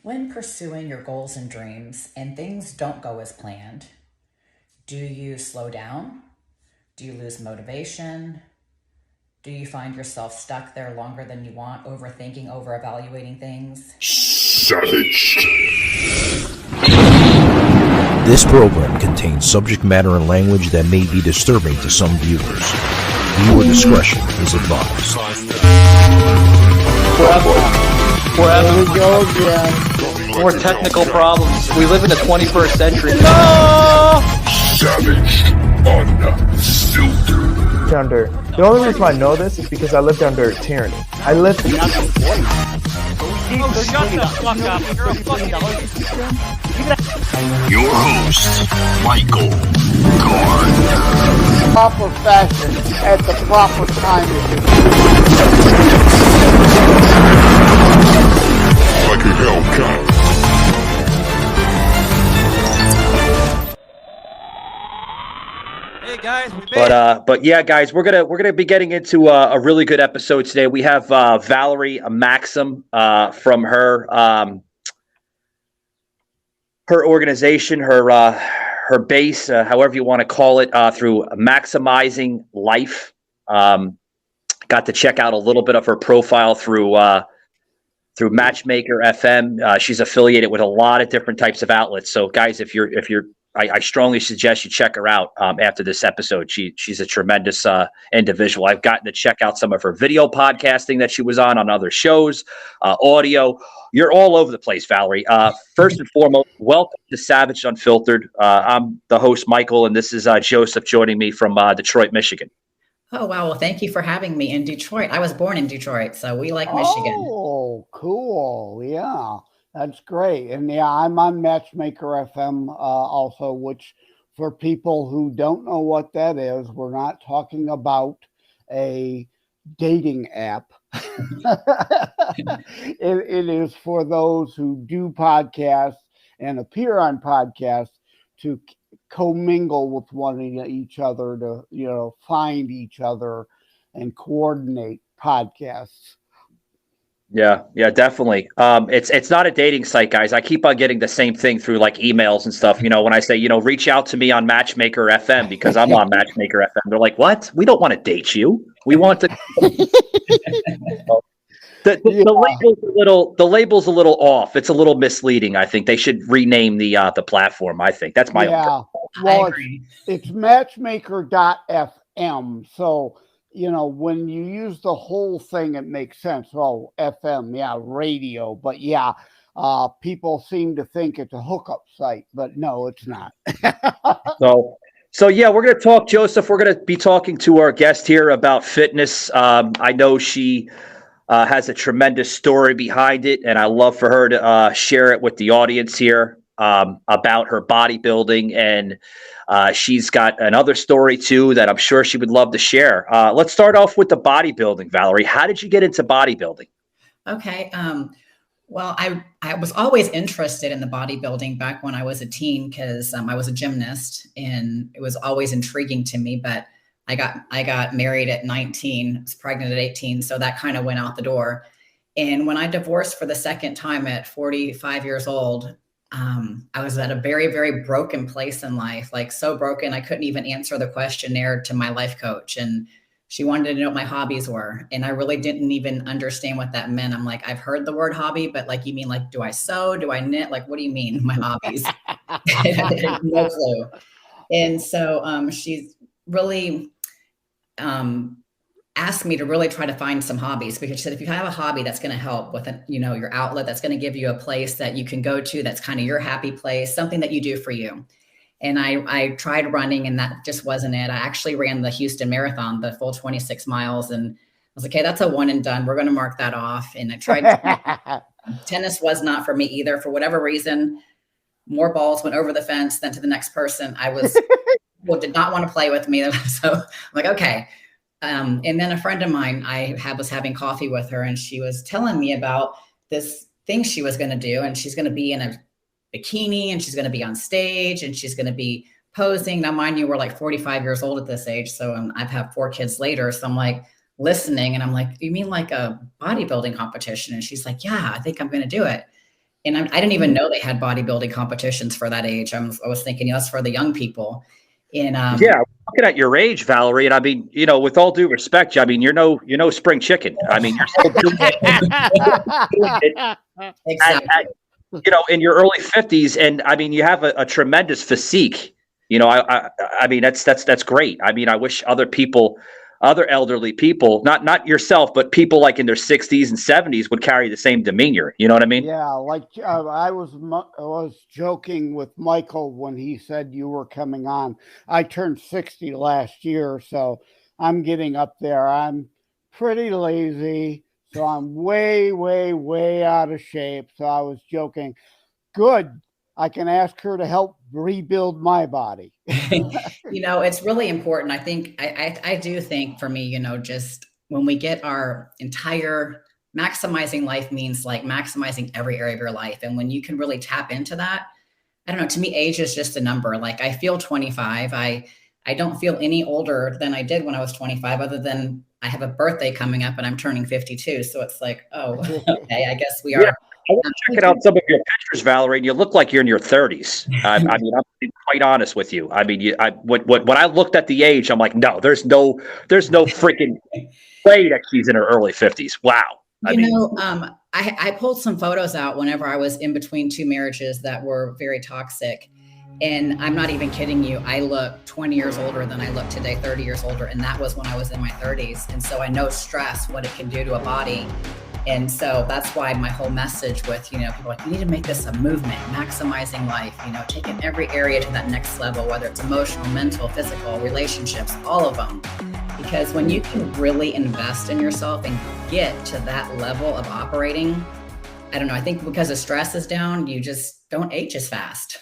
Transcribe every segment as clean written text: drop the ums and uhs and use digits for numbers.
When pursuing your goals and dreams and things don't go as planned, do you slow down? Do you lose motivation? Do you find yourself stuck there longer than you want, overthinking, over evaluating things? Savage. This program contains subject matter and language that may be disturbing to some viewers. Viewer discretion is advised. We're having more technical problems. We live in the 21st century. No! Savage. Unfiltered. Under. The only reason I know this is because I lived under tyranny. I lived. Oh, shut the fuck up! You're a fucking. Your host, Michael Gard. Proper fashion at the proper time. Like a Hellcat. Hey guys, But yeah, guys, we're gonna be getting into a really good episode today. We have Valerie Marksym from her organization, her base, however you want to call it, through Maksymizing Life. Got to check out a little bit of her profile through Matchmaker FM. She's affiliated with a lot of different types of outlets. So, guys, if you're I strongly suggest you check her out after this episode. She's a tremendous individual. I've gotten to check out some of her video podcasting that she was on other shows, audio. You're all over the place, Valerie. First and foremost, welcome to Savage Unfiltered. I'm the host, Michael, and this is Joseph joining me from Detroit, Michigan. Oh, wow. Well, thank you for having me in Detroit. I was born in Detroit, so we like Michigan. Oh, cool. Yeah, that's great. And yeah, I'm on Matchmaker FM also, which for people who don't know what that is, we're not talking about a dating app. It is for those who do podcasts and appear on podcasts to commingle with each other, to find each other and coordinate podcasts. Yeah, definitely. It's not a dating site, guys. I keep on getting the same thing through like emails and stuff. When I say, reach out to me on Matchmaker FM because I'm on Matchmaker FM. They're like, what? We don't want to date you. We want to. The label's a little off. It's a little misleading. I think they should rename the platform. I think that's my own. Well, it's matchmaker.fm. So when you use the whole thing, it makes sense. Oh, FM, radio. But people seem to think it's a hookup site, but no, it's not. So yeah, we're going to talk, Joseph. We're going to be talking to our guest here about fitness. I know she has a tremendous story behind it, and I love for her to share it with the audience here about her bodybuilding. And she's got another story too that I'm sure she would love to share. Let's start off with the bodybuilding, Valerie. How did you get into bodybuilding? Okay. Well, I was always interested in the bodybuilding back when I was a teen because I was a gymnast, and it was always intriguing to me. But I got married at 19, was pregnant at 18, so that kind of went out the door. And when I divorced for the second time at 45 years old, I was at a very, very broken place in life, like so broken I couldn't even answer the questionnaire to my life coach. And she wanted to know what my hobbies were. And I really didn't even understand what that meant. I'm like, I've heard the word hobby, but like, you mean like, do I sew? Do I knit? Like, what do you mean my hobbies? No clue. And so she's really asked me to really try to find some hobbies, because she said, if you have a hobby that's going to help with your outlet, that's going to give you a place that you can go to, that's kind of your happy place, something that you do for you. And I tried running, and that just wasn't it. I actually ran the Houston Marathon, the full 26 miles. And I was like, okay, that's a one and done. We're going to mark that off. And I tried. Tennis was not for me either. For whatever reason, more balls went over the fence than to the next person. I did not want to play with me. So I'm like, okay. And then a friend of mine, was having coffee with her, and she was telling me about this thing she was going to do. And she's going to be in a bikini, and she's going to be on stage, and she's going to be posing. Now, mind you, we're like 45 years old at this age. So I've had 4 kids later. So I'm like listening, and I'm like, you mean like a bodybuilding competition? And she's like, yeah, I think I'm going to do it. And I didn't even know they had bodybuilding competitions for that age. I was thinking, that's for the young people. And yeah, looking at your age, Valerie, and I mean, with all due respect, I mean, you're no spring chicken. I mean, you're still doing it exactly. in your early 50s, and I mean, you have a tremendous physique. I mean, that's great. I mean, I wish other elderly people, not yourself, but people like in their 60s and 70s would carry the same demeanor. You know what I mean? Yeah, like I was joking with Michael when he said you were coming on. I turned 60 last year, so I'm getting up there. I'm pretty lazy, so I'm way, way, way out of shape. So I was joking. Good. I can ask her to help rebuild my body. It's really important. I think, I do think for me, just when we get our entire maximizing life means like maximizing every area of your life. And when you can really tap into that, I don't know, to me, age is just a number. Like I feel 25. I don't feel any older than I did when I was 25, other than I have a birthday coming up and I'm turning 52. So it's like, oh, okay, I guess we are. Yeah. I was checking out some of your pictures, Valerie, and you look like you're in your 30s. I mean, I'm being quite honest with you. I mean, when I looked at the age, I'm like, no, there's no freaking way that she's in her early 50s. Wow. I pulled some photos out whenever I was in between two marriages that were very toxic. And I'm not even kidding you. I look 20 years older than I look today, 30 years older. And that was when I was in my 30s. And so I know stress, what it can do to a body. And so that's why my whole message with, people are like, you need to make this a movement, maximizing life, taking every area to that next level, whether it's emotional, mental, physical, relationships, all of them. Because when you can really invest in yourself and get to that level of operating, I don't know, I think because the stress is down, you just don't age as fast.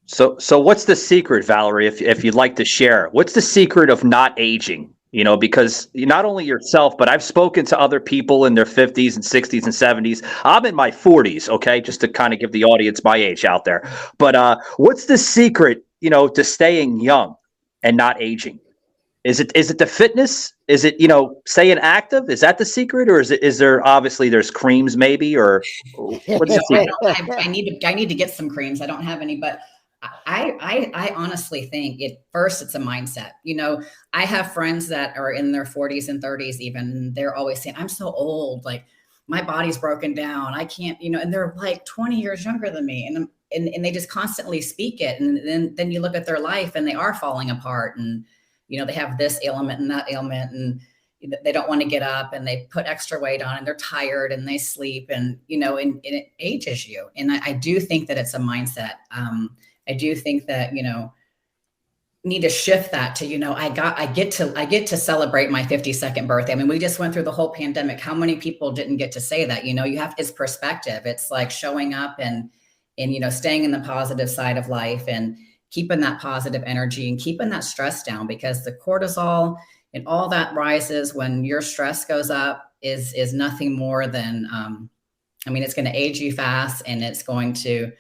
So what's the secret, Valerie, if you'd like to share? What's the secret of not aging? Because not only yourself, but I've spoken to other people in their 50s and 60s and 70s. I'm in my 40s, okay, just to kind of give the audience my age out there. But what's the secret, to staying young and not aging? Is it the fitness? Is it, staying active? Is that the secret? Or is there obviously there's creams maybe, or what's the secret? I need to get some creams. I don't have any, but I honestly think it's a mindset. I have friends that are in their 40s and 30s, even they're always saying, I'm so old. Like my body's broken down. I can't, and they're like 20 years younger than me. And they just constantly speak it. And then you look at their life and they are falling apart, and, they have this ailment and that ailment, and they don't want to get up, and they put extra weight on, and they're tired, and they sleep, and, and it ages you. And I do think that it's a mindset. I do think that, need to shift that to, I get to celebrate my 52nd birthday. I mean, we just went through the whole pandemic. How many people didn't get to say that? It's perspective. It's like showing up and staying in the positive side of life and keeping that positive energy and keeping that stress down, because the cortisol and all that rises when your stress goes up is nothing more than, it's going to age you fast, and it's going to,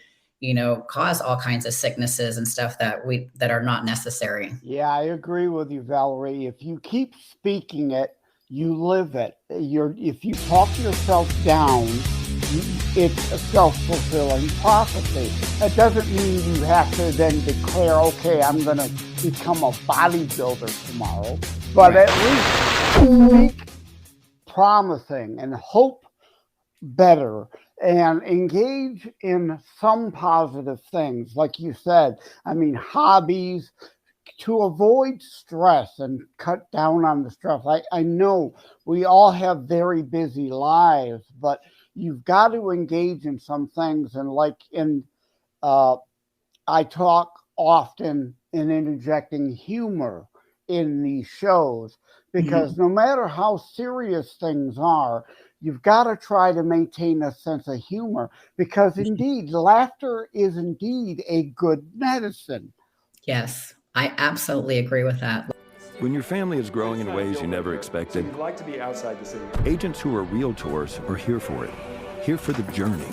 cause all kinds of sicknesses and stuff that are not necessary. Yeah, I agree with you, Valerie. If you keep speaking it, you live it. If you talk yourself down, it's a self-fulfilling prophecy. That doesn't mean you have to then declare, okay, I'm going to become a bodybuilder tomorrow, but right. At least speak promising and hope better, and engage in some positive things. Like you said, hobbies, to avoid stress and cut down on the stress. I know we all have very busy lives, but you've got to engage in some things. And I talk often in interjecting humor in these shows, because no matter how serious things are, you've got to try to maintain a sense of humor, because indeed, laughter is indeed a good medicine. Yes, I absolutely agree with that. When your family is growing in ways you never expected, you'd like to be outside the city. Agents who are realtors are here for it. Here for the journey.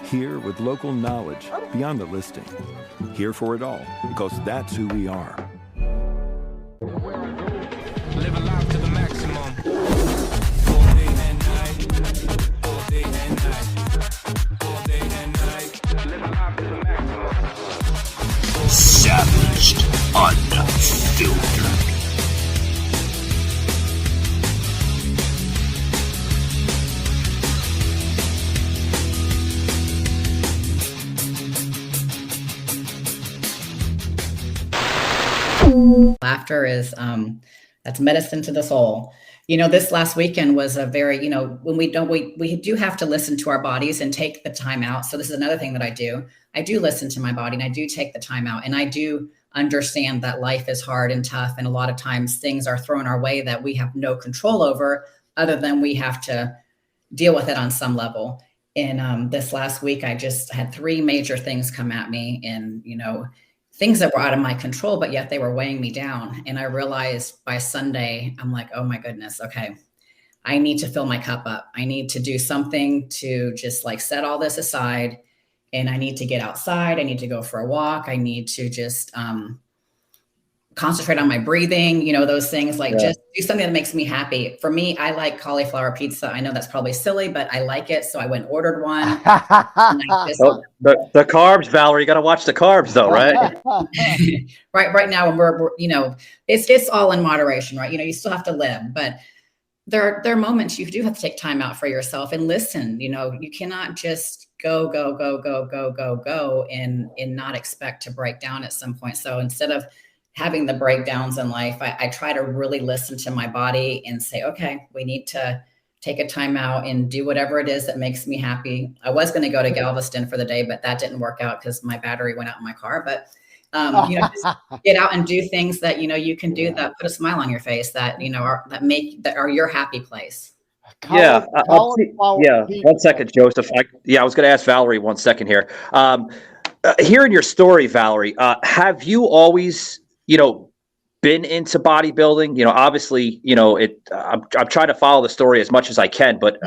Here with local knowledge beyond the listing. Here for it all, because that's who we are. Live a life to the maximum. All day and night. All day and night. All day Laughter is that's medicine to the soul. This last weekend was a very, when we do have to listen to our bodies and take the time out. So this is another thing that I do. I do listen to my body and I do take the time out, and I do understand that life is hard and tough. And a lot of times things are thrown our way that we have no control over, other than we have to deal with it on some level. And this last week, I just had 3 major things come at me, and, things that were out of my control, but yet they were weighing me down. And I realized by Sunday, I'm like, oh my goodness, okay, I need to fill my cup up. I need to do something to just like set all this aside. And I need to get outside. I need to go for a walk. I need to just concentrate on my breathing, those things, like just do something that makes me happy. For me, I like cauliflower pizza. I know that's probably silly, but I like it. So I went and ordered one. The carbs, Valerie, you got to watch the carbs though, right? right now, when we're it's all in moderation, right? You still have to live, but there are moments you do have to take time out for yourself and listen. You cannot just go and not expect to break down at some point. So instead of having the breakdowns in life, I try to really listen to my body and say, okay, we need to take a time out and do whatever it is that makes me happy. I was going to go to Galveston for the day, but that didn't work out because my battery went out in my car. But just get out and do things that you can do that put a smile on your face, that that are your happy place. Yeah. One second, Joseph. I was going to ask Valerie 1 second here. Hearing your story, Valerie, have you always, been into bodybuilding? Obviously, I'm trying to follow the story as much as I can, but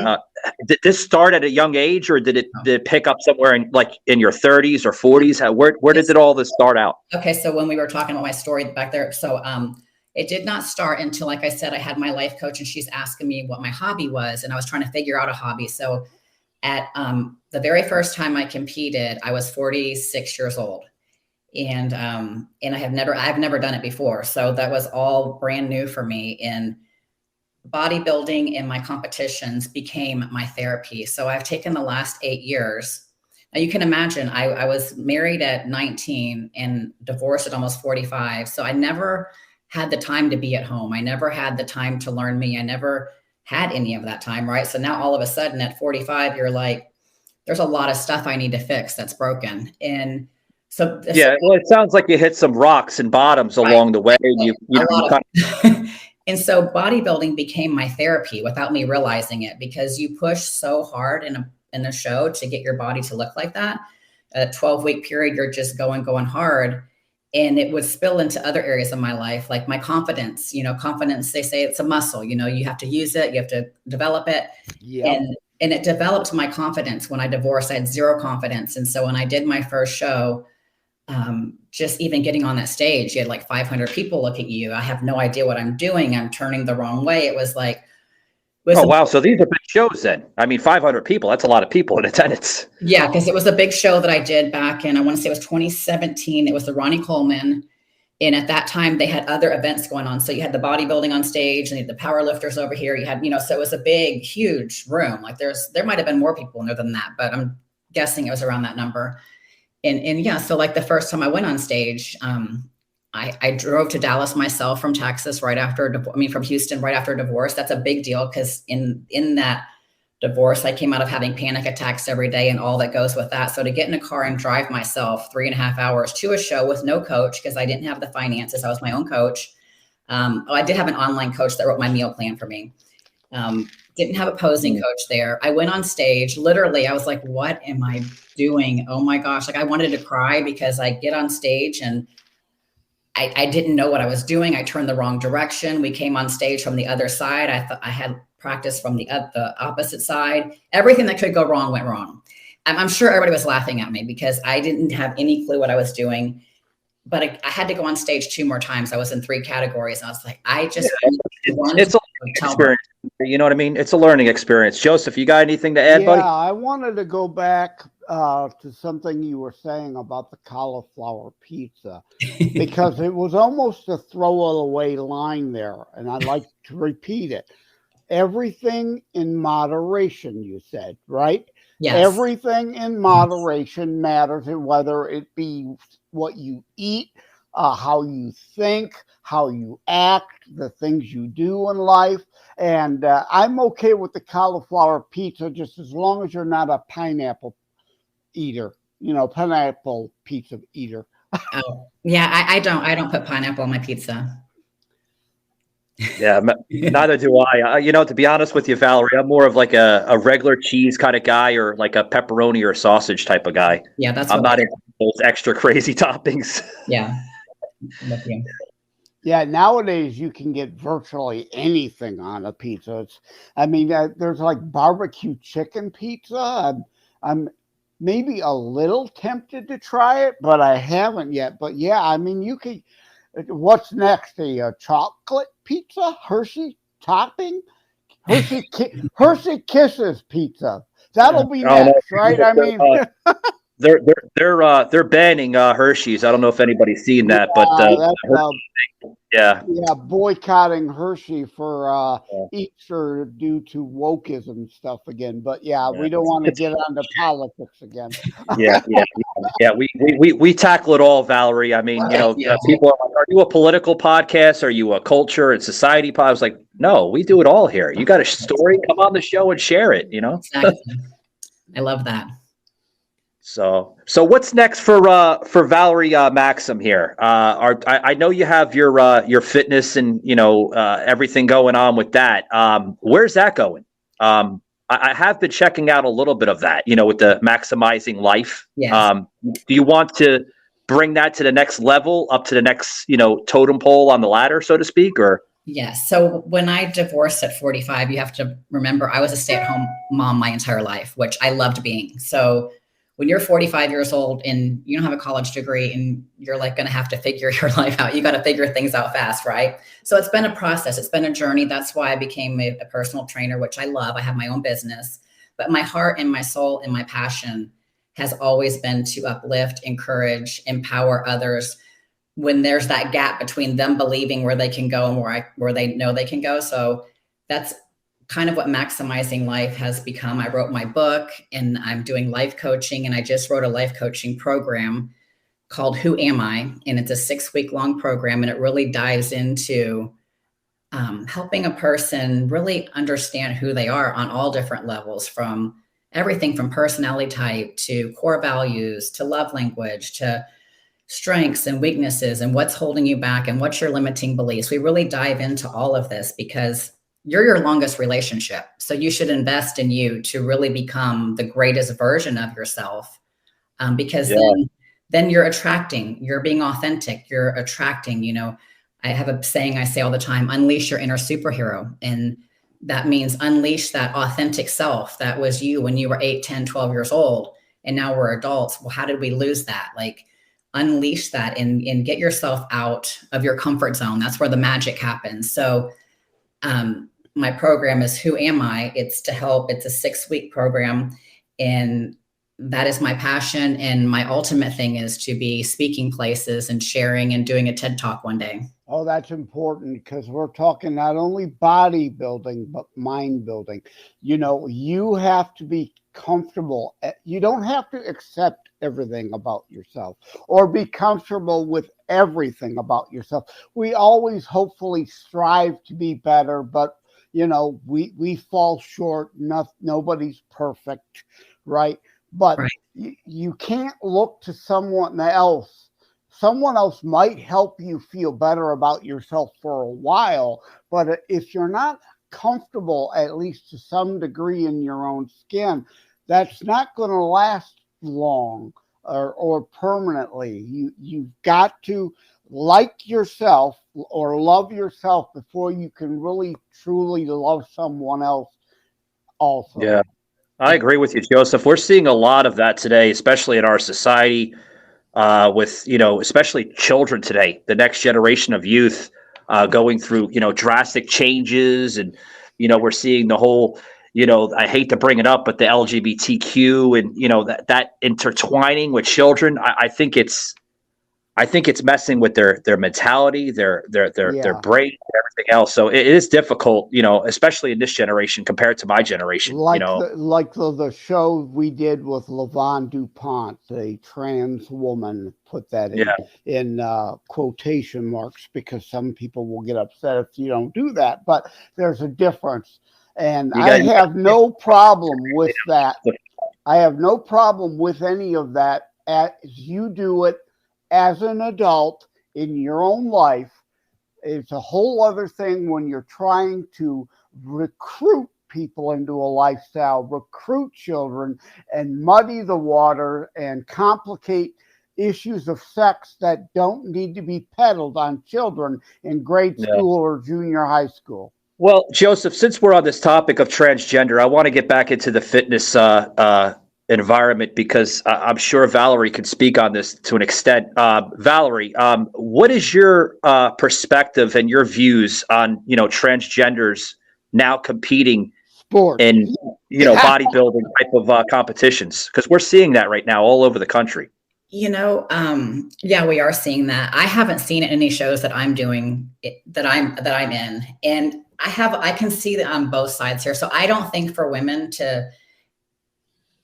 did this start at a young age, or did it pick up somewhere in your 30s or 40s? Where did all this start out? Okay. So when we were talking about my story back there, so it did not start until, like I said, I had my life coach and she's asking me what my hobby was. And I was trying to figure out a hobby. So at the very first time I competed, I was 46 years old. And I've never done it before. So that was all brand new for me. And bodybuilding and my competitions became my therapy. So I've taken the last 8 years. Now you can imagine, I was married at 19 and divorced at almost 45. So I never had the time to be at home. I never had the time to learn me. I never had any of that time. Right. So now all of a sudden at 45, you're like, there's a lot of stuff I need to fix that's broken. And well, it sounds like you hit some rocks and bottoms along the way. And so bodybuilding became my therapy without me realizing it, because you push so hard in a show to get your body to look like that. A 12-week period, you're just going hard. And it would spill into other areas of my life, like my confidence. Confidence, they say it's a muscle. You have to use it. You have to develop it. Yep. And it developed my confidence. When I divorced, I had zero confidence. And so when I did my first show, just even getting on that stage, you had like 500 people look at you. I have no idea what I'm doing. I'm turning the wrong way. It was like, wow. So these are big shows then. I mean, 500 people, that's a lot of people in attendance. Yeah. Because it was a big show that I did back in, I want to say it was 2017. It was the Ronnie Coleman. And at that time they had other events going on. So you had the bodybuilding on stage and you had the power lifters over here. You had, so it was a big, huge room. Like there might've been more people in there than that, but I'm guessing it was around that number. And yeah, so like the first time I went on stage, I drove to Dallas myself from Texas from Houston right after a divorce. That's a big deal, because in that divorce, I came out of having panic attacks every day and all that goes with that. So to get in a car and drive myself 3.5 hours to a show with no coach, because I didn't have the finances, I was my own coach. I did have an online coach that wrote my meal plan for me. Didn't have a posing coach there. I went on stage. Literally, I was like, what am I doing? Oh my gosh. Like I wanted to cry, because I get on stage and I didn't know what I was doing. I turned the wrong direction. We came on stage from the other side. I thought I had practice from the opposite side. Everything that could go wrong went wrong. I'm sure everybody was laughing at me because I didn't have any clue what I was doing. But I had to go on stage 2 more times. I was in 3 categories. And I was like, it's a experience. You know what I mean? It's a learning experience. Joseph, you got anything to add, buddy? Yeah, I wanted to go back to something you were saying about the cauliflower pizza, because it was almost a throwaway line there. And I'd like to repeat it. Everything in moderation, you said, right? Yes. Everything in moderation matters, and whether it be what you eat, how you think, how you act, the things you do in life. And I'm okay with the cauliflower pizza just as long as you're not a pineapple eater, pineapple pizza eater. Oh, yeah, I don't put pineapple on my pizza. Yeah, neither do I. To be honest with you, Valerie, I'm more of like a regular cheese kind of guy, or like a pepperoni or sausage type of guy. Yeah, that's I'm what not into those extra crazy toppings. Yeah, I'm with you. Yeah, nowadays you can get virtually anything on a pizza. There's like barbecue chicken pizza. I'm maybe a little tempted to try it, but I haven't yet. But yeah, you could. What's next? A chocolate pizza, Hershey topping, Hershey Kisses pizza. That'll be next, right? They're banning Hershey's. I don't know if anybody's seen that, but yeah, boycotting Hershey for Easter due to wokeism stuff again. But we don't want to get onto politics again. yeah. We tackle it all, Valerie. People are like, "Are you a political podcast? Are you a culture and society podcast?" I was like, "No, we do it all here. You got a story? Come on the show and share it." Exactly. I love that. So what's next for Valerie Marksym here? I know you have your fitness and everything going on with that. Where's that going? I have been checking out a little bit of that, with the Maksymizing Life. Yes. Do you want to bring that to the next level, up to the next totem pole on the ladder, so to speak, or? Yes. So when I divorced at 45, you have to remember I was a stay-at-home mom my entire life, which I loved being. So when you're 45 years old and you don't have a college degree and you're like going to have to figure your life out, you got to figure things out fast, right? So it's been a process. It's been a journey. That's why I became a personal trainer, which I love. I have my own business, but my heart and my soul and my passion has always been to uplift, encourage, empower others when there's that gap between them believing where they can go and where they know they can go. So that's kind of what Maksymizing Life has become. I wrote my book and I'm doing life coaching, and I just wrote a life coaching program called Who Am I? And it's a 6-week long program. And it really dives into helping a person really understand who they are on all different levels, from everything from personality type to core values, to love language, to strengths and weaknesses, and what's holding you back and what's your limiting beliefs. We really dive into all of this because you're your longest relationship. So you should invest in you to really become the greatest version of yourself. Because then you're attracting, you're being authentic, you're attracting, I have a saying I say all the time, unleash your inner superhero. And that means unleash that authentic self that was you when you were 8, 10, 12 years old. And now we're adults. Well, how did we lose that? Like, unleash that and get yourself out of your comfort zone. That's where the magic happens. So, my program is Who Am I? It's to help. It's a 6-week program. And that is my passion. And my ultimate thing is to be speaking places and sharing and doing a TED Talk one day. Oh, that's important, because we're talking not only bodybuilding, but mind building. You have to be comfortable. You don't have to accept everything about yourself or be comfortable with everything about yourself. We always hopefully strive to be better, but we fall short. Nobody's perfect, right? But you can't look to someone else. Someone else might help you feel better about yourself for a while, but if you're not comfortable, at least to some degree, in your own skin, that's not going to last long or permanently. You've got to like yourself or love yourself before you can really truly love someone else also. Yeah, I agree with you, Joseph. We're seeing a lot of that today, especially in our society, with, especially children today, the next generation of youth going through, drastic changes. And, we're seeing the whole, I hate to bring it up, but the LGBTQ and, that intertwining with children. I think it's I think it's messing with their mentality, their Yeah. brain, everything else. So it is difficult, especially in this generation compared to my generation. Like the show we did with Levon DuPont, a trans woman, put that in quotation marks because some people will get upset if you don't do that. But there's a difference, and I have no problem with that. I have no problem with any of that as you do it as an adult in your own life. It's a whole other thing when you're trying to recruit people into a lifestyle, recruit children, and muddy the water and complicate issues of sex that don't need to be peddled on children in grade school or junior high school. Well, Joseph, since we're on this topic of transgender, I want to get back into the fitness environment because I'm sure Valerie could speak on this to an extent. Valerie, what is your perspective and your views on transgenders now competing in bodybuilding type of competitions? Because we're seeing that right now all over the country. We are seeing that. I haven't seen it in any shows that I'm doing that I'm in, and I can see that on both sides here. So I don't think for women to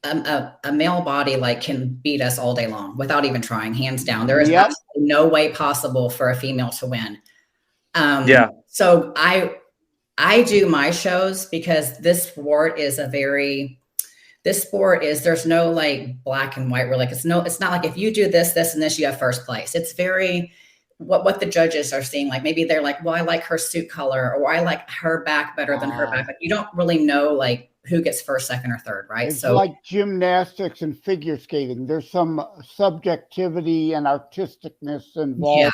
a male body can beat us all day long without even trying, hands down. There is absolutely no way possible for a female to win. So I do my shows because this sport is there's no black and white. It's not like if you do this, this, and this, you have first place. It's very what the judges are seeing. Maybe they're like, well, I like her suit color, or I like her back better than her back. But you don't really know who gets first, second, or third, right? It's like gymnastics and figure skating. There's some subjectivity and artisticness involved. Yeah.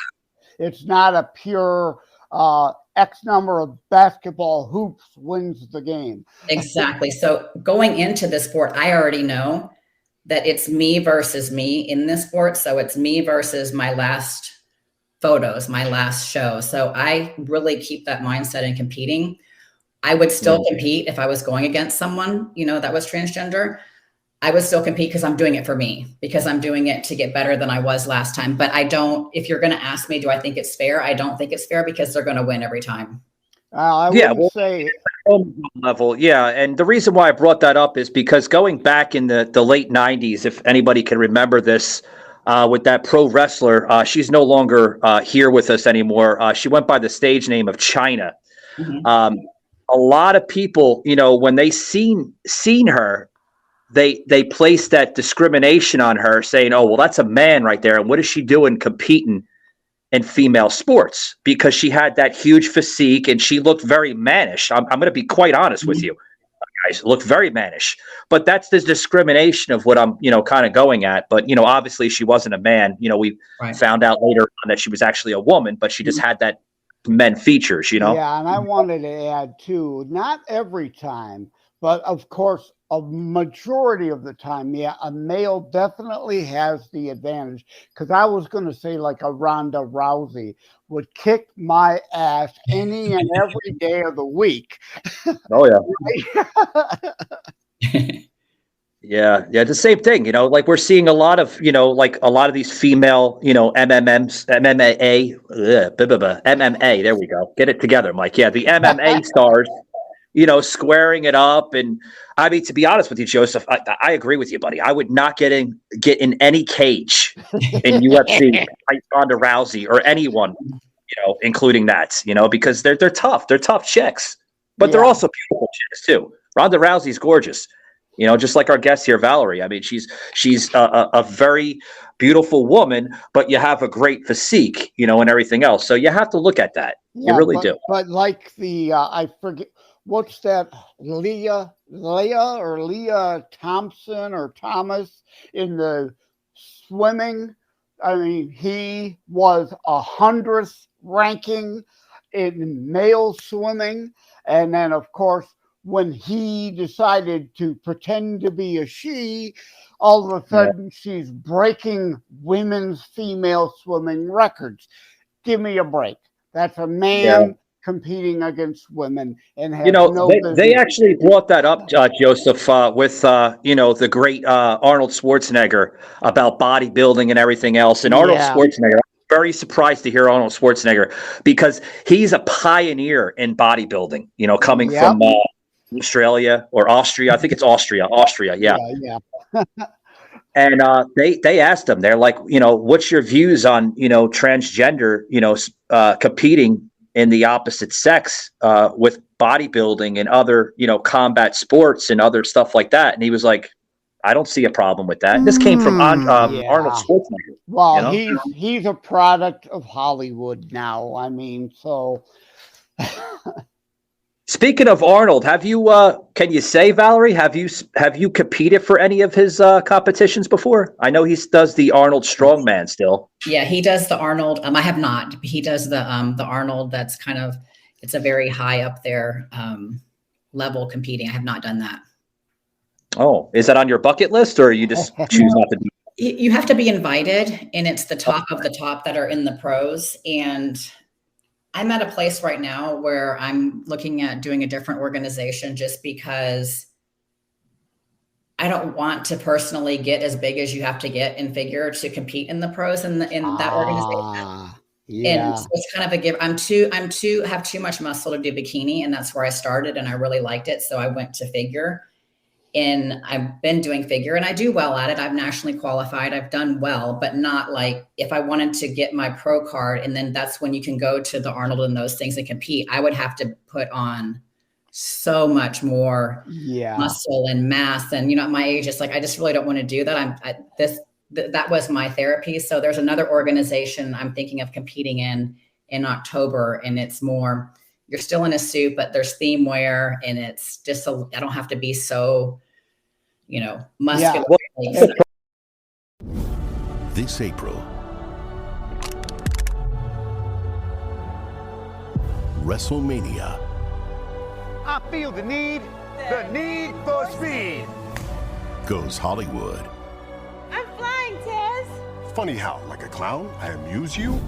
It's not a pure X number of basketball hoops wins the game. Exactly. So going into this sport, I already know that it's me versus me in this sport. So it's me versus my last photos, my last show. So I really keep that mindset in competing. I would still compete if I was going against someone, that was transgender. I would still compete because I'm doing it for me, because I'm doing it to get better than I was last time. But if you're going to ask me, do I think it's fair? I don't think it's fair because they're going to win every time. I wouldn't say level. Yeah. And the reason why I brought that up is because going back in the late 90s, if anybody can remember this, with that pro wrestler, she's no longer here with us anymore. She went by the stage name of China. Mm-hmm. A lot of people, when they seen her, they placed that discrimination on her, saying, "Oh, well, that's a man right there, and what is she doing competing in female sports?" Because she had that huge physique and she looked very mannish. I'm going to be quite honest with you, guys. Looked very mannish. But that's the discrimination of what I'm, kind of going at. But obviously she wasn't a man. We found out later on that she was actually a woman, but she just had that men features. Yeah, and I wanted to add too, not every time, but of course a majority of the time, a male definitely has the advantage. Because I was going to say a Ronda Rousey would kick my ass any and every day of the week. Oh yeah. Yeah, the same thing, we're seeing a lot of, a lot of these female, MMA, there we go. Get it together, Mike. Yeah, the MMA stars, squaring it up. And I mean, to be honest with you, Joseph, I agree with you, buddy. I would not get in any cage in UFC, like Ronda Rousey or anyone, including that, because they're tough. They're tough chicks, but they're also beautiful chicks too. Ronda Rousey's gorgeous. Just like our guest here, Valerie. I mean, she's a very beautiful woman, but you have a great physique, and everything else. So you have to look at that. You really do. But I forget, what's that, Leah Thompson or Thomas in the swimming? I mean, he was 100th ranking in male swimming. And then, of course, when he decided to pretend to be a she, all of a sudden she's breaking women's female swimming records. Give me a break. That's a man competing against women, and has they actually brought that up, Joseph, with the great Arnold Schwarzenegger about bodybuilding and everything else. And Arnold Schwarzenegger, very surprised to hear Arnold Schwarzenegger because he's a pioneer in bodybuilding, coming from Australia or Austria. I think it's Austria. Yeah. And they asked him, they're like, what's your views on, transgender, competing in the opposite sex with bodybuilding and other, combat sports and other stuff like that. And he was like, I don't see a problem with that. This came from Arnold Schwarzenegger. Well, he's a product of Hollywood now. I mean, so. Speaking of Arnold, have you? Can you say, Valerie, have you competed for any of his competitions before? I know he does the Arnold Strongman still. Yeah, he does the Arnold. I have not. He does the Arnold. That's kind of, it's a very high up there level competing. I have not done that. Oh, is that on your bucket list, or you just choose not to do it? You have to be invited, and it's the top of the top that are in the pros. And I'm at a place right now where I'm looking at doing a different organization just because I don't want to personally get as big as you have to get in figure to compete in the pros in that organization. Yeah. And so it's kind of a give. Have too much muscle to do bikini, and that's where I started, and I really liked it. So I went to figure. And I've been doing figure and I do well at it. I've nationally qualified. I've done well, but not like if I wanted to get my pro card and then that's when you can go to the Arnold and those things and compete, I would have to put on so much more muscle and mass. And, at my age, it's like, I just really don't want to do that. That was my therapy. So there's another organization I'm thinking of competing in October, and it's more, you're still in a suit, but there's theme wear, and it's just I don't have to be so, muscular. Yeah. This April, WrestleMania. I feel the need for speed. Goes Hollywood. I'm flying, Tez. Funny how, like a clown, I amuse you,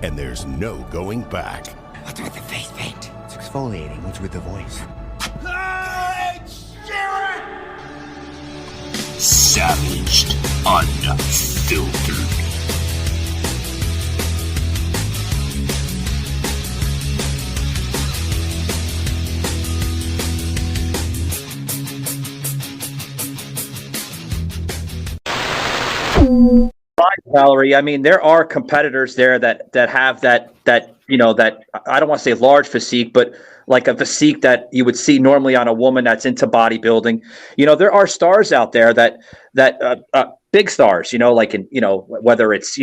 and there's no going back. What's with the face paint? It's exfoliating. What's with the voice? Savaged, unfiltered. Valerie, I mean, there are competitors there that have that I don't want to say large physique, but like a physique that you would see normally on a woman that's into bodybuilding. There are stars out there that big stars, like in, whether it's,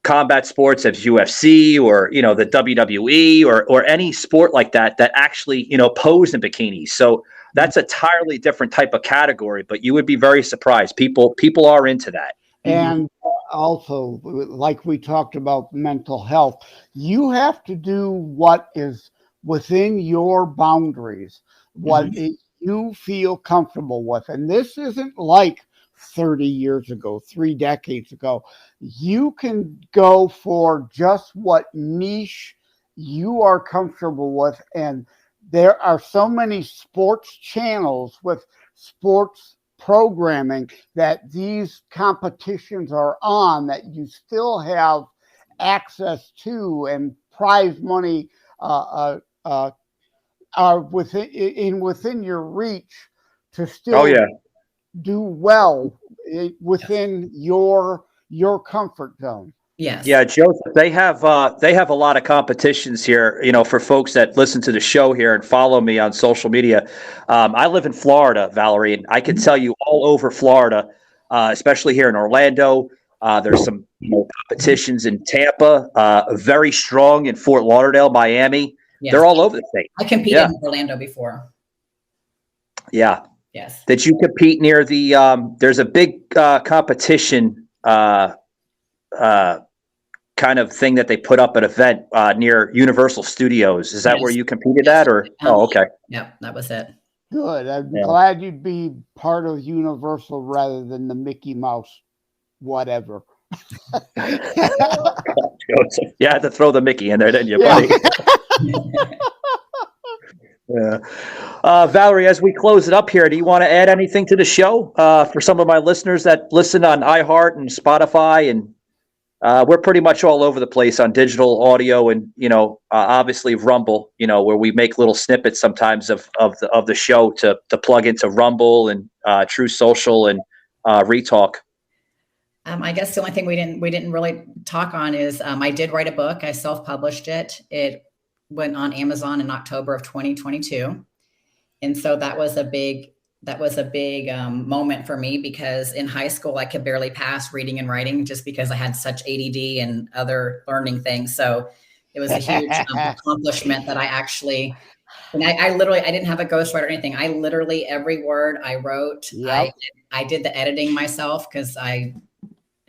combat sports as UFC or, the WWE or any sport like that actually, pose in bikinis. So that's a entirely different type of category, but you would be very surprised. People are into that. And also, like we talked about mental health, you have to do what is within your boundaries, what you feel comfortable with. And this isn't like 30 years ago, 3 decades ago. You can go for just what niche you are comfortable with. And there are so many sports channels with sports programming that these competitions are on that you still have access to, and prize money are within your reach to still do well within your comfort zone. Yes. Yeah, Joseph, they have a lot of competitions here, for folks that listen to the show here and follow me on social media. I live in Florida, Valerie, and I can tell you all over Florida, especially here in Orlando, there's some competitions in Tampa, very strong in Fort Lauderdale, Miami. Yes. They're all over the state. I competed in Orlando before. Yeah. Yes. Did you compete near the, there's a big competition kind of thing that they put up at an event near Universal Studios. Is that where you competed at, or? Oh, okay. Yeah, that was it. Good. I'm glad you'd be part of Universal rather than the Mickey Mouse, whatever. You had to throw the Mickey in there, didn't you, buddy? Yeah. Valerie, as we close it up here, do you want to add anything to the show for some of my listeners that listen on iHeart and Spotify and We're pretty much all over the place on digital audio and, obviously Rumble, where we make little snippets sometimes of the show to plug into Rumble and True Social and Retalk. I guess the only thing we didn't really talk on is I did write a book. I self-published it. It went on Amazon in October of 2022. And so that was a big moment for me, because in high school I could barely pass reading and writing just because I had such ADD and other learning things. So it was a huge accomplishment that I actually, and I literally, I didn't have a ghostwriter or anything. I literally, every word I wrote, Yep. I did the editing myself, because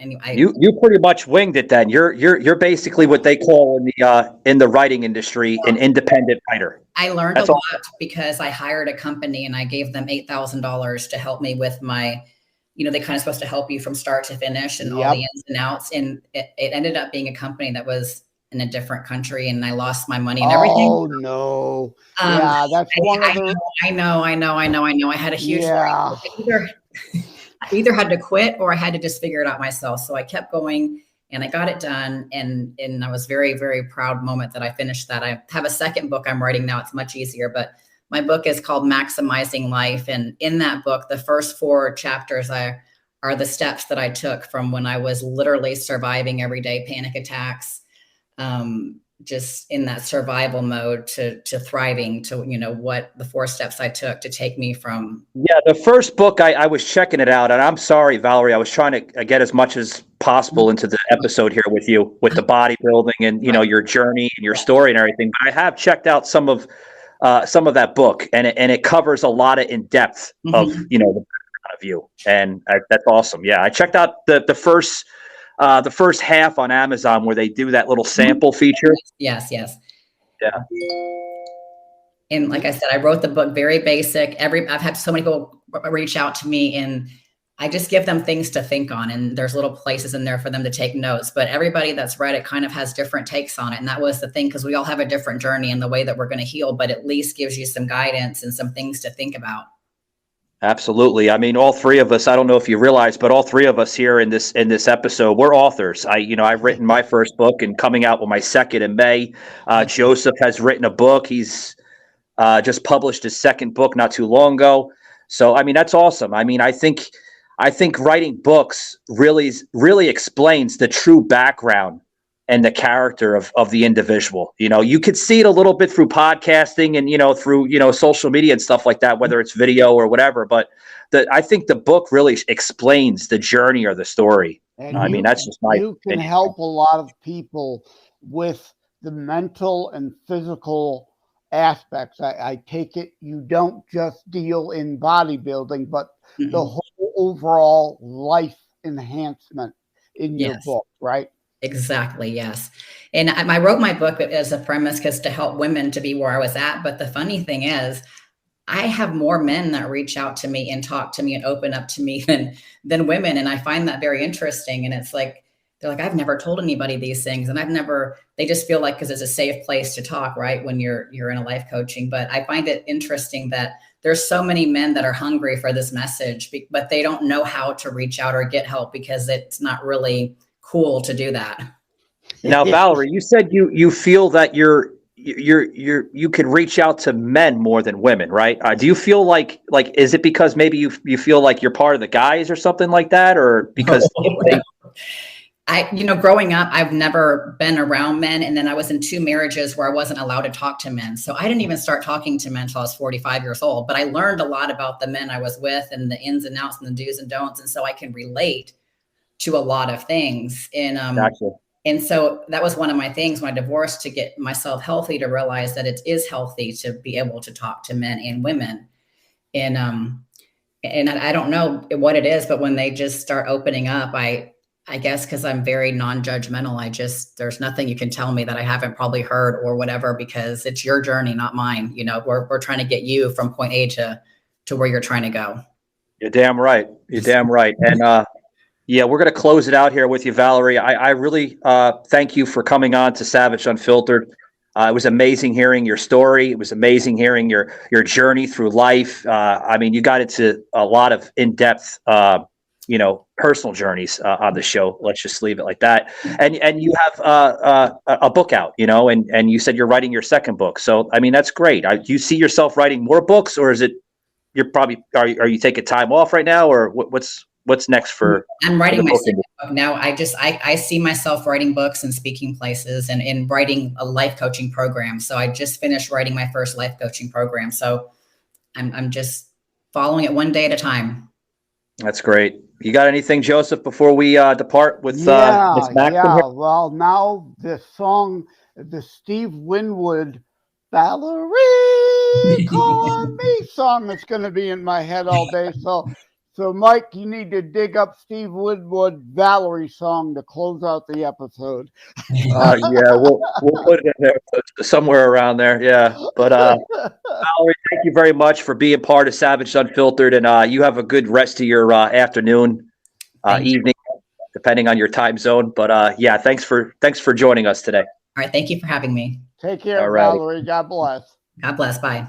you pretty much winged it then. You're basically what they call in the writing industry an independent writer. I learned a lot because I hired a company and I gave them $8,000 to help me with my, they kind of supposed to help you from start to finish and all the ins and outs. And it ended up being a company that was in a different country, and I lost my money and everything. Oh no! Yeah, that's one of the. I know. I had a huge. Yeah. I either had to quit or I had to just figure it out myself. So I kept going and I got it done. And I was very, very proud moment that I finished that. I have a second book I'm writing now. It's much easier, but my book is called Maksymizing Life. And in that book, the first 4 chapters are the steps that I took from when I was literally surviving everyday panic attacks, just in that survival mode to thriving, to, what the 4 steps I took to take me from. Yeah. The first book, I was checking it out, and I'm sorry, Valerie, I was trying to get as much as possible into the episode here with you, with the bodybuilding and, your journey and your story and everything. But I have checked out some of that book, and it covers a lot of in depth of, the background of you. And that's awesome. Yeah. I checked out the first half on Amazon where they do that little sample feature. Yes. Yeah. And like I said, I wrote the book very basic. I've had so many people reach out to me, and I just give them things to think on. And there's little places in there for them to take notes. But everybody that's read it kind of has different takes on it. And that was the thing, because we all have a different journey in the way that we're going to heal, but at least gives you some guidance and some things to think about. Absolutely. I mean, all 3 of us, I don't know if you realize, but all 3 of us here in this episode, we're authors. I've written my first book and coming out with my second in May. Joseph has written a book. He's just published his second book not too long ago. So, I mean, that's awesome. I mean, I think writing books really explains the true background and the character of the individual. You could see it a little bit through podcasting and, through, social media and stuff like that, whether it's video or whatever. But I think the book really explains the journey or the story. And that's just my You can opinion. help a lot of people with the mental and physical aspects. I take it you don't just deal in bodybuilding, but the whole overall life enhancement in your book, right? Exactly. Yes. And I wrote my book as a premise because to help women to be where I was at. But the funny thing is, I have more men that reach out to me and talk to me and open up to me than women. And I find that very interesting. And it's like, they're like, I've never told anybody these things. And they just feel like, because it's a safe place to talk, right? When you're in a life coaching. But I find it interesting that there's so many men that are hungry for this message, but they don't know how to reach out or get help because it's not really cool to do that. Now, Valerie, you said you feel that you could reach out to men more than women, right? Do you feel like is it because maybe you feel like you're part of the guys or something like that, or because growing up, I've never been around men, and then I was in 2 marriages where I wasn't allowed to talk to men, so I didn't even start talking to men until I was 45 years old. But I learned a lot about the men I was with and the ins and outs and the do's and don'ts, and so I can relate to a lot of things. And Gotcha. And so that was one of my things when I divorced, to get myself healthy, to realize that it is healthy to be able to talk to men and women. And I don't know what it is, but when they just start opening up, I guess because I'm very non-judgmental, there's nothing you can tell me that I haven't probably heard or whatever, because it's your journey, not mine. We're trying to get you from point A to where you're trying to go. You're damn right. You're damn right. And yeah, we're going to close it out here with you, Valerie. I really thank you for coming on to Savage Unfiltered. It was amazing hearing your story. It was amazing hearing your journey through life. I mean, you got into a lot of in-depth personal journeys on the show. Let's just leave it like that. And you have a book out, and you said you're writing your second book. So, I mean, that's great. Do you see yourself writing more books, or is it are you taking time off right now, or what's next for? I'm writing my second book now. I see myself writing books and speaking places and writing a life coaching program. So I just finished writing my first life coaching program. So I'm just following it one day at a time. That's great. You got anything, Joseph, before we depart with Miss Maksym? Yeah. Well, now the song, the Steve Winwood, Valerie, call me song that's going to be in my head all day. So Mike, you need to dig up Steve Winwood Valerie song to close out the episode. Yeah, we'll put it in there somewhere around there. Yeah, but Valerie, thank you very much for being part of Savage Unfiltered, and you have a good rest of your afternoon, evening, depending on your time zone. But yeah, thanks for joining us today. All right, thank you for having me. Take care, Valerie. God bless. God bless. Bye.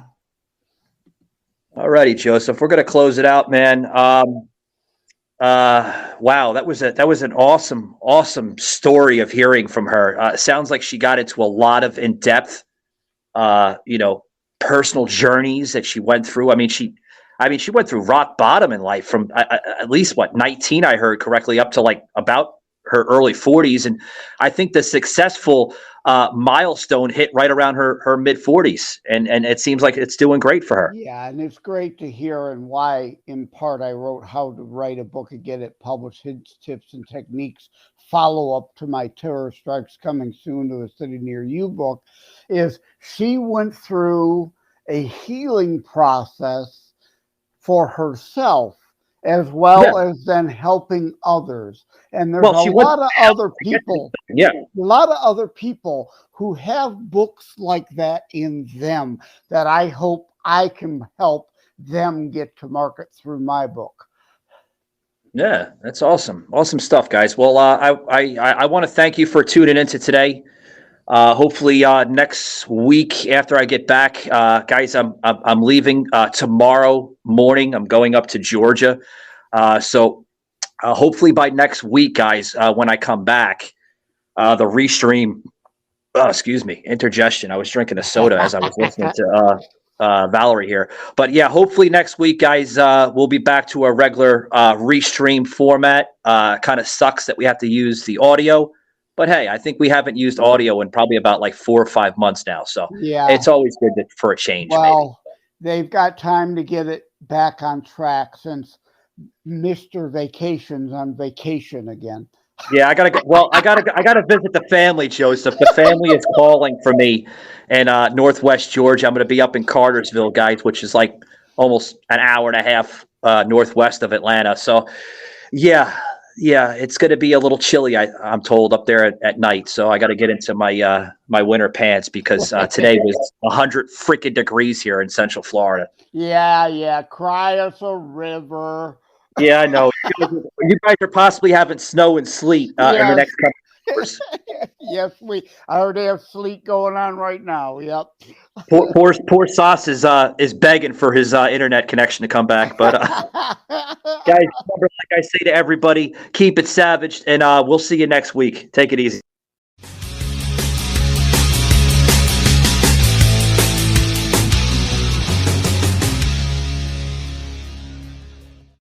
All righty, Joseph. We're going to close it out, man. Wow, that was an awesome story of hearing from her. It sounds like she got into a lot of in-depth, personal journeys that she went through. I mean, she went through rock bottom in life from at least 19, I heard correctly, up to like about her early 40s, and I think the successful milestone hit right around her mid 40s, and it seems like it's doing great for her. Yeah, and it's great to hear, and why in part I wrote How to Write a Book and Get It Published, Hints, Tips, and Techniques, follow up to my Terror Strikes Coming Soon to a City Near You book, is she went through a healing process for herself as well as then helping others. And there's a lot of other people. Yeah. A lot of other people who have books like that in them that I hope I can help them get to market through my book. Yeah, that's awesome. Awesome stuff, guys. Well, I want to thank you for tuning into today. Hopefully next week after I get back, guys, I'm leaving tomorrow morning. I'm going up to Georgia. So hopefully by next week, guys, when I come back, the restream, indigestion. I was drinking a soda as I was listening to Valerie here. But yeah, hopefully next week, guys, we'll be back to a regular restream format. Kind of sucks that we have to use the audio. But hey, I think we haven't used audio in probably about like 4 or 5 months now. So yeah, it's always good for a change. Well, they've got time to get it back on track since Mr. Vacation's on vacation again. Yeah, I gotta visit the family, Joseph. The family is calling for me in Northwest Georgia. I'm gonna be up in Cartersville, guys, which is like almost an hour and a half northwest of Atlanta. So yeah, it's going to be a little chilly, I'm told, up there at night. So I got to get into my my winter pants because today was 100 freaking degrees here in Central Florida. Yeah, cry us a river. Yeah, I know. You guys are possibly having snow and sleet in the next couple of hours. Yes, I already have sleet going on right now. Yep. Poor Sauce is begging for his internet connection to come back. But guys, remember, like I say to everybody, keep it savage, and we'll see you next week. Take it easy.